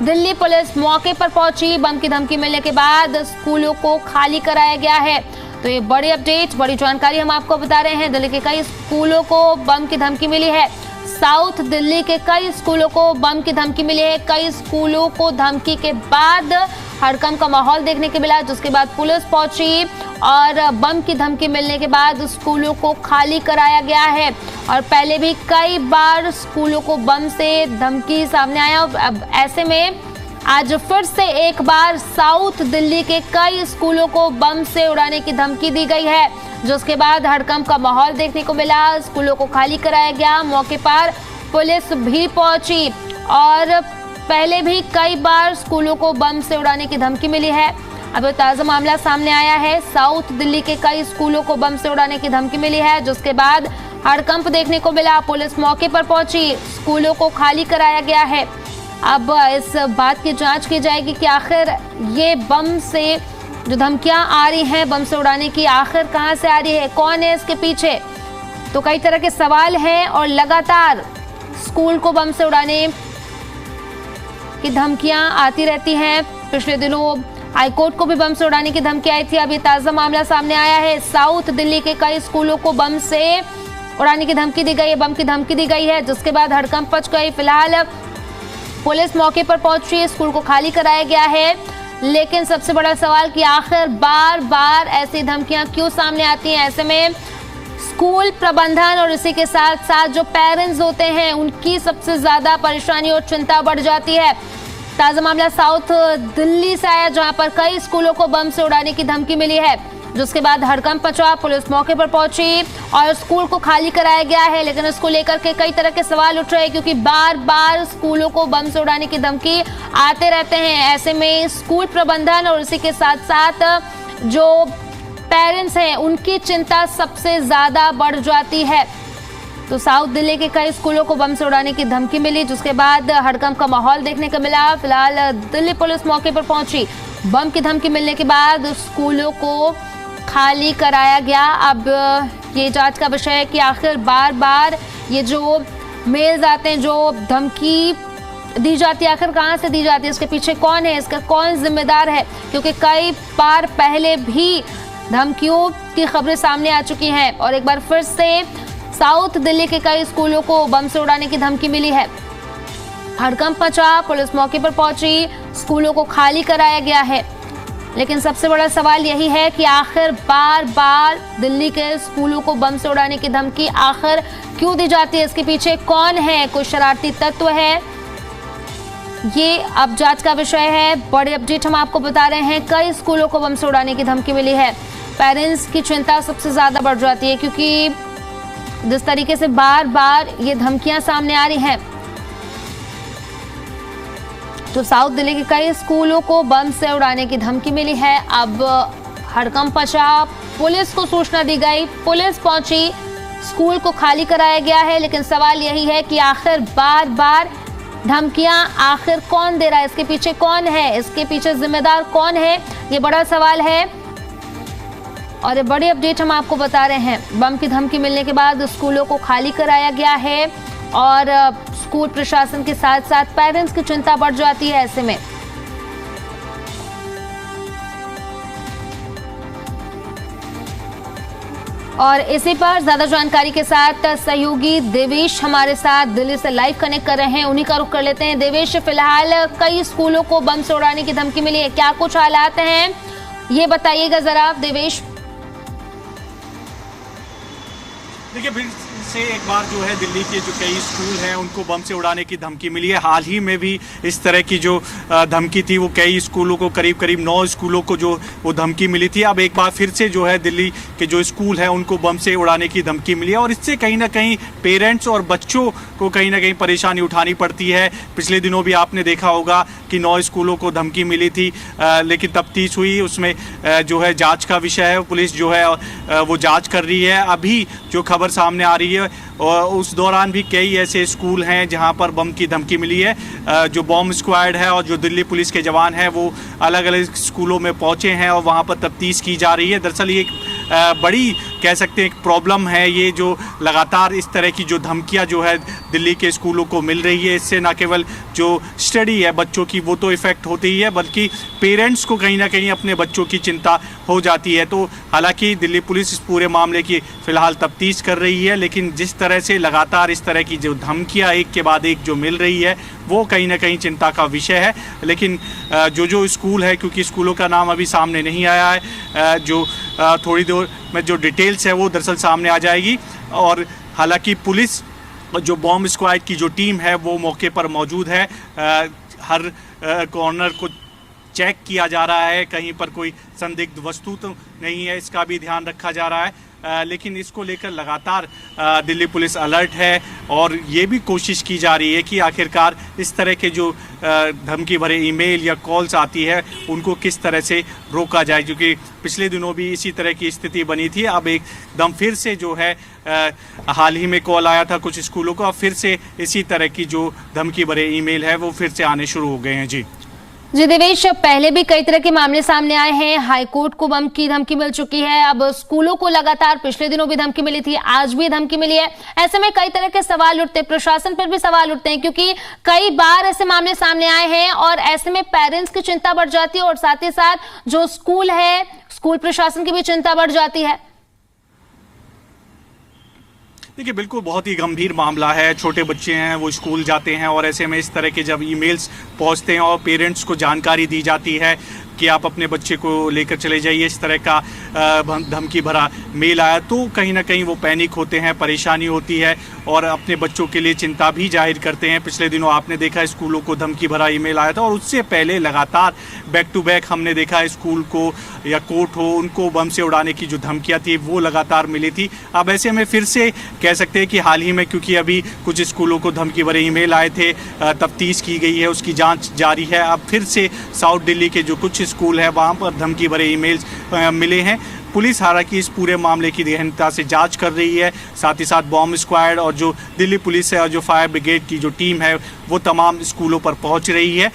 Delhi police मौके पर पहुंची। बम की धमकी मिलने के बाद स्कूलों को खाली कराया गया है। तो ये बड़ी अपडेट, बड़ी जानकारी हम आपको बता रहे हैं। दिल्ली के कई स्कूलों को बम की धमकी मिली है। साउथ दिल्ली के कई स्कूलों को बम की धमकी मिली है। कई स्कूलों को धमकी के बाद हड़कंप का माहौल देखने को मिला, जिसके बाद पुलिस पहुंची और बम की धमकी मिलने के बाद स्कूलों को खाली कराया गया है। और पहले भी कई बार स्कूलों को बम से धमकी सामने आया। अब ऐसे में आज फिर से एक बार साउथ दिल्ली के कई स्कूलों को बम से उड़ाने की धमकी दी गई है, जिसके बाद हड़कंप का माहौल देखने को मिला। स्कूलों को खाली कराया गया। मौके पर पुलिस भी पहुंची और पहले भी कई बार स्कूलों को बम से उड़ाने की धमकी मिली है। अब ताजा मामला सामने आया है। साउथ दिल्ली के कई स्कूलों को बम से उड़ाने की धमकी मिली है, जिसके बाद हड़कंप देखने को मिला। पुलिस मौके पर पहुंची, स्कूलों को खाली कराया गया है। अब इस बात की जांच की जाएगी कि आखिर ये बम से जो धमकियां आ रही हैं, बम से उड़ाने की, आखिर कहां से आ रही है, कौन है इसके पीछे। तो कई तरह के सवाल हैं और लगातार स्कूल को बम से उड़ाने की धमकियां आती रहती हैं। पिछले दिनों हाईकोर्ट को भी बम से उड़ाने की धमकी आई थी। अभी ताजा मामला सामने आया है। साउथ दिल्ली के कई स्कूलों को बम से उड़ाने की धमकी दी गई है। बम की धमकी दी गई है, जिसके बाद हड़कंप मच गई। फिलहाल पुलिस मौके पर पहुंच रही है। स्कूल को खाली कराया गया है। लेकिन सबसे बड़ा सवाल कि आखिर बार बार ऐसी धमकियां क्यों सामने आती हैं। ऐसे में स्कूल प्रबंधन और इसी के साथ साथ जो पेरेंट्स होते हैं, उनकी सबसे ज्यादा परेशानी और चिंता बढ़ जाती है। ताजा मामला साउथ दिल्ली से आया, जहां पर कई स्कूलों को बम से उड़ाने की धमकी मिली है, जिसके बाद हड़कंप मचा। पुलिस मौके पर पहुंची और स्कूल को खाली कराया गया है। लेकिन इसको लेकर के कई तरह के सवाल उठ रहे हैं, क्योंकि बार बार स्कूलों को बम से उड़ाने की धमकी आते रहते हैं। ऐसे में स्कूल प्रबंधन और इसी के साथ साथ जो पेरेंट्स हैं, उनकी चिंता सबसे ज्यादा बढ़ जाती है। तो साउथ दिल्ली के कई स्कूलों को बम से उड़ाने की धमकी मिली, जिसके बाद हड़कंप का माहौल देखने को मिला। फिलहाल दिल्ली पुलिस मौके पर पहुंची। बम की धमकी मिलने के बाद स्कूलों को खाली कराया गया। अब ये जांच का विषय है कि आखिर बार बार ये जो मेल्स आते हैं, जो धमकी दी जाती है, आखिर कहां से दी जाती है, इसके पीछे कौन है, इसका कौन जिम्मेदार है। क्योंकि कई बार पहले भी धमकियों की खबरें सामने आ चुकी हैं और एक बार फिर से साउथ दिल्ली के कई स्कूलों को बम से उड़ाने की धमकी मिली है। हड़कंप मचा, पुलिस मौके पर पहुंची, स्कूलों को खाली कराया गया है। लेकिन सबसे बड़ा सवाल यही है कि आखिर बार बार दिल्ली के स्कूलों को बम से उड़ाने की धमकी आखिर क्यों दी जाती है, इसके पीछे कौन है, कोई शरारती तत्व है, ये अब जांच का विषय है। बड़ी अपडेट हम आपको बता रहे हैं। कई स्कूलों को बम से उड़ाने की धमकी मिली है। पेरेंट्स की चिंता सबसे ज्यादा बढ़ जाती है, क्योंकि जिस तरीके से बार बार ये धमकियां सामने आ रही हैं, तो साउथ दिल्ली के कई स्कूलों को बम से उड़ाने की धमकी मिली है। अब हड़कंप मचा, पुलिस को सूचना दी गई, पुलिस पहुंची, स्कूल को खाली कराया गया है। लेकिन सवाल यही है कि आखिर बार बार धमकियां आखिर कौन दे रहा है, इसके पीछे कौन है, इसके पीछे जिम्मेदार कौन है, ये बड़ा सवाल है। और ये बड़ी अपडेट हम आपको बता रहे हैं। बम की धमकी मिलने के बाद स्कूलों को खाली कराया गया है और स्कूल प्रशासन के साथ साथ पेरेंट्स की चिंता बढ़ जाती है ऐसे में। और इसी पर ज्यादा जानकारी के साथ सहयोगी देवेश हमारे साथ दिल्ली से लाइव कनेक्ट कर रहे हैं, उन्हीं का रुख कर लेते हैं। देवेश, फिलहाल कई स्कूलों को बम से उड़ाने की धमकी मिली है, क्या कुछ हालात हैं, ये बताइएगा जरा देवेश। देखिए, फिर से एक बार जो है दिल्ली के जो कई स्कूल हैं उनको बम से उड़ाने की धमकी मिली है। हाल ही में भी इस तरह की जो धमकी थी वो कई स्कूलों को, करीब करीब 9 स्कूलों को जो वो धमकी मिली थी। अब एक बार फिर से जो है दिल्ली के जो स्कूल हैं उनको बम से उड़ाने की धमकी मिली है और इससे कहीं ना कहीं पेरेंट्स और बच्चों को कहीं ना कहीं परेशानी उठानी पड़ती है। पिछले दिनों भी आपने देखा होगा कि 9 स्कूलों को धमकी मिली थी, लेकिन तफ्तीश हुई, उसमें जो है जाँच का विषय है, पुलिस जो है वो जाँच कर रही है। अभी जो खबर सामने आ रही है और उस दौरान भी कई ऐसे स्कूल हैं जहां पर बम की धमकी मिली है। जो बॉम्ब स्क्वाड है और जो दिल्ली पुलिस के जवान हैं वो अलग अलग स्कूलों में पहुंचे हैं और वहां पर तफ्तीश की जा रही है। दरअसल ये एक बड़ी कह सकते हैं एक प्रॉब्लम है ये, जो लगातार इस तरह की जो धमकियां जो है दिल्ली के स्कूलों को मिल रही है। इससे न केवल जो स्टडी है बच्चों की वो तो इफ़ेक्ट होती ही है, बल्कि पेरेंट्स को कहीं ना कहीं अपने बच्चों की चिंता हो जाती है। तो हालांकि दिल्ली पुलिस इस पूरे मामले की फ़िलहाल तफ्तीश कर रही है, लेकिन जिस तरह से लगातार इस तरह की जो धमकियाँ एक के बाद एक जो मिल रही है वो कहीं ना कहीं चिंता का विषय है। लेकिन जो स्कूल है, क्योंकि स्कूलों का नाम अभी सामने नहीं आया है, जो थोड़ी देर में जो डिटेल्स है वो दरअसल सामने आ जाएगी। और हालांकि पुलिस जो बॉम्ब स्क्वाड की जो टीम है वो मौके पर मौजूद है। हर कॉर्नर को चेक किया जा रहा है, कहीं पर कोई संदिग्ध वस्तु तो नहीं है, इसका भी ध्यान रखा जा रहा है। लेकिन इसको लेकर लगातार दिल्ली पुलिस अलर्ट है और ये भी कोशिश की जा रही है कि आखिरकार इस तरह के जो धमकी भरे ईमेल या कॉल्स आती है उनको किस तरह से रोका जाए, क्योंकि पिछले दिनों भी इसी तरह की स्थिति बनी थी। अब एकदम फिर से जो है हाल ही में कॉल आया था कुछ स्कूलों को, अब फिर से इसी तरह की जो धमकी भरे ईमेल है वो फिर से आने शुरू हो गए हैं। जी देवेश, पहले भी कई तरह के मामले सामने आए हैं, हाईकोर्ट को बम की धमकी मिल चुकी है, अब स्कूलों को लगातार पिछले दिनों भी धमकी मिली थी, आज भी धमकी मिली है। ऐसे में कई तरह के सवाल उठते हैं, प्रशासन पर भी सवाल उठते हैं, क्योंकि कई बार ऐसे मामले सामने आए हैं और ऐसे में पेरेंट्स की चिंता बढ़ जाती है और साथ ही साथ जो स्कूल है, स्कूल प्रशासन की भी चिंता बढ़ जाती है। देखिए, बिल्कुल बहुत ही गंभीर मामला है। छोटे बच्चे हैं, वो स्कूल जाते हैं और ऐसे में इस तरह के जब ईमेल्स पहुंचते हैं और पेरेंट्स को जानकारी दी जाती है कि आप अपने बच्चे को लेकर चले जाइए, इस तरह का धमकी भरा मेल आया, तो कहीं ना कहीं वो पैनिक होते हैं, परेशानी होती है और अपने बच्चों के लिए चिंता भी जाहिर करते हैं। पिछले दिनों आपने देखा स्कूलों को धमकी भरा ईमेल आया था और उससे पहले लगातार बैक टू बैक हमने देखा स्कूल को या कोर्ट हो, उनको बम से उड़ाने की जो धमकियाँ थी वो लगातार मिली थी। अब ऐसे में फिर से कह सकते हैं कि हाल ही में, क्योंकि अभी कुछ स्कूलों को धमकी भरे ईमेल आए थे, तफ्तीश की गई है, उसकी जांच जारी है। अब फिर से साउथ दिल्ली के जो कुछ स्कूल है वहाँ पर धमकी भरे ईमेल्स मिले हैं। पुलिस हालांकि इस पूरे मामले की गहनता से जांच कर रही है, साथ ही साथ बॉम्ब स्क्वाड और जो दिल्ली पुलिस है और जो फायर ब्रिगेड की जो टीम है वो तमाम स्कूलों पर पहुंच रही है।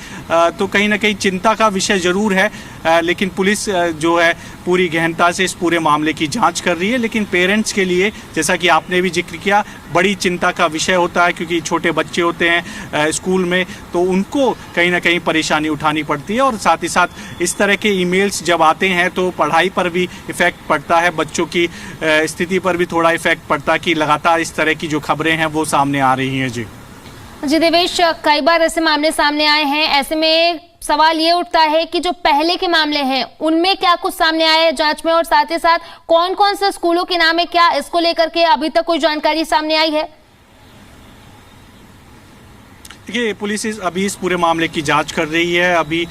तो कहीं ना कहीं चिंता का विषय ज़रूर है, लेकिन पुलिस जो है पूरी गहनता से इस पूरे मामले की जांच कर रही है। लेकिन पेरेंट्स के लिए, जैसा कि आपने भी जिक्र किया, बड़ी चिंता का विषय होता है, क्योंकि छोटे बच्चे होते हैं स्कूल में, तो उनको कहीं ना कहीं परेशानी उठानी पड़ती है। और साथ ही साथ इस तरह के ईमेल्स जब आते हैं तो पढ़ाई पर भी इफ़ेक्ट पड़ता है, बच्चों की स्थिति पर भी थोड़ा इफ़ेक्ट पड़ता है कि लगातार इस तरह की जो खबरें हैं वो सामने आ रही हैं। जी देवेश, कई बार ऐसे मामले सामने आए हैं, ऐसे में सवाल ये उठता है कि जो पहले के मामले हैं उनमें क्या कुछ सामने आया है जांच में, और साथ ही साथ कौन कौन से स्कूलों के नाम है, क्या इसको लेकर के अभी तक कोई जानकारी सामने आई है? देखिए, पुलिस अभी इस पूरे मामले की जांच कर रही है। अभी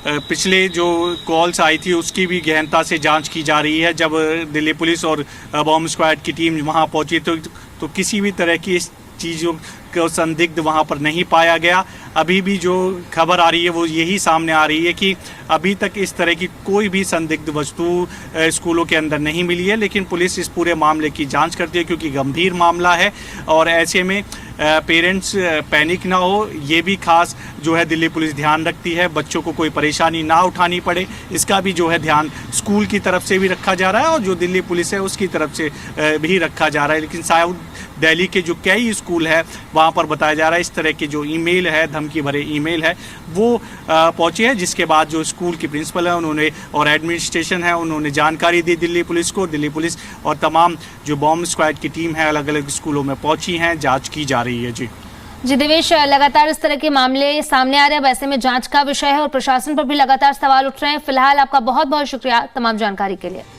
पिछले जो कॉल्स आई थी उसकी भी गहनता से जांच की जा रही है। जब दिल्ली पुलिस और बॉम्ब स्क्वाड की टीम वहां पहुंची तो किसी भी तरह की इस चीज़ों को संदिग्ध वहां पर नहीं पाया गया। अभी भी जो खबर आ रही है वो यही सामने आ रही है कि अभी तक इस तरह की कोई भी संदिग्ध वस्तु स्कूलों के अंदर नहीं मिली है। लेकिन पुलिस इस पूरे मामले की जांच करती है, क्योंकि गंभीर मामला है और ऐसे में पेरेंट्स पैनिक ना हो, ये भी खास जो है दिल्ली पुलिस ध्यान रखती है, बच्चों को कोई परेशानी ना उठानी पड़े, इसका भी जो है ध्यान स्कूल की तरफ से भी रखा जा रहा है और जो दिल्ली पुलिस है उसकी तरफ से भी रखा जा रहा है। लेकिन साउथ दिल्ली के जो कई स्कूल है वहाँ पर बताया जा रहा है इस तरह की जो ईमेल है, धमकी भरे ईमेल है, वो पहुँचे हैं, जिसके बाद जो स्कूल की प्रिंसिपल है उन्होंने और एडमिनिस्ट्रेशन है उन्होंने जानकारी दी दिल्ली पुलिस को। दिल्ली पुलिस और तमाम जो बॉम्ब स्क्वाड की टीम है अलग अलग स्कूलों में पहुंची हैं, जांच की जा रही है। जी देवेश, लगातार इस तरह के मामले सामने आ रहे हैं, वैसे में जांच का विषय है और प्रशासन पर भी लगातार सवाल उठ रहे हैं। फिलहाल आपका बहुत बहुत शुक्रिया तमाम जानकारी के लिए।